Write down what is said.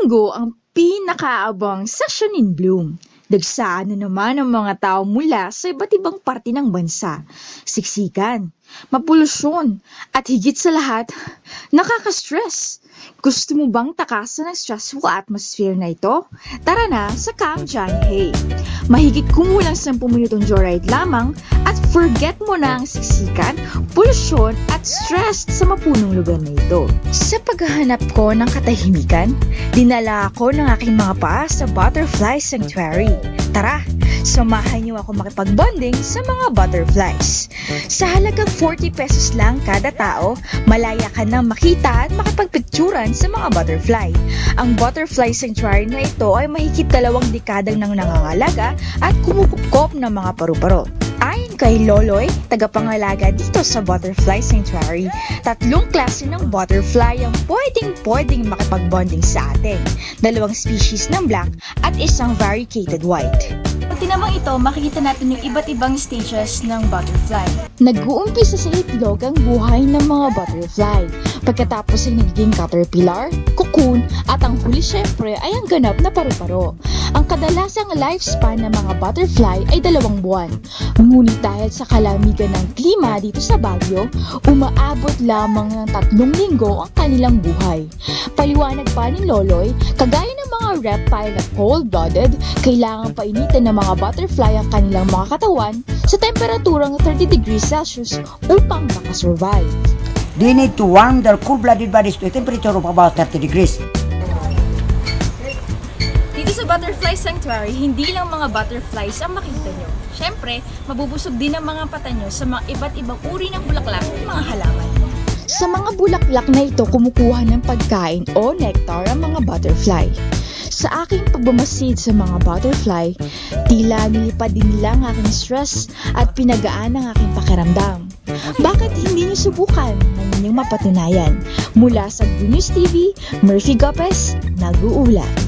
Linggo ang pinakaabang Session in Bloom. Dagsaan na naman ang mga tao mula sa iba't ibang parte ng bansa. Siksikan, mapolusyon, at higit sa lahat, nakaka-stress. Gusto mo bang takasan ang stressful atmosphere na ito? Tara na sa Camp John Hay. Mahigit kumulang 10 minutong joyride lamang at forget mo na ang siksikan, polusyon at stress sa mapunong lugar na ito. Sa paghahanap ko ng katahimikan, dinala ako ng aking mga paa sa Butterfly Sanctuary. Tara, samahan niyo ako makipagbonding sa mga butterflies. Sa halagang 40 pesos lang kada tao, malaya ka nang makita at makipagpicturan sa mga butterfly. Ang Butterfly Sanctuary na ito ay mahigit 2 dekadang nang nangangalaga at kumukupkop ng mga paru-paro. Ayon kay Loloy, tagapangalaga dito sa Butterfly Sanctuary, 3 klase ng butterfly ang pwedeng makipagbonding sa atin. 2 species ng black at 1 variegated white. Pag tinamang ito, makikita natin yung iba't ibang stages ng butterfly. Nag-uumpisa sa itlog ang buhay ng mga butterfly. Pagkatapos ay nagiging caterpillar, cocoon, at ang huli syempre ay ang ganap na paru-paro. Ang kadalasang lifespan ng mga butterfly ay 2 buwan. Ngunit dahil sa kalamigan ng klima dito sa Baguio, umaabot lamang ng 3 linggo ang kanilang buhay. Paliwanag pa ni Loloy, kagaya ng mga reptile na cold-blooded, kailangan painitin ng mga butterfly ang kanilang mga katawan sa temperaturang 30 degrees Celsius upang makasurvive. They need to warm their cool-blooded bodies to a temperature of about 30 degrees. Dito sa Butterfly Sanctuary, hindi lang mga butterflies ang makita nyo. Siyempre, mabubusog din ang mga mata nyo sa mga iba't ibang uri ng bulaklak at mga halaman. Sa mga bulaklak na ito, kumukuha ng pagkain o nectar ang mga butterfly. Sa aking pagmamasid sa mga butterfly, tila nilipad din nila ang aking stress at pinagaan ang aking pakiramdam. Bakit hindi niyo subukan ng inyong mapatunayan? Mula sa Good News TV, Murphy Gopez, nag-uulat.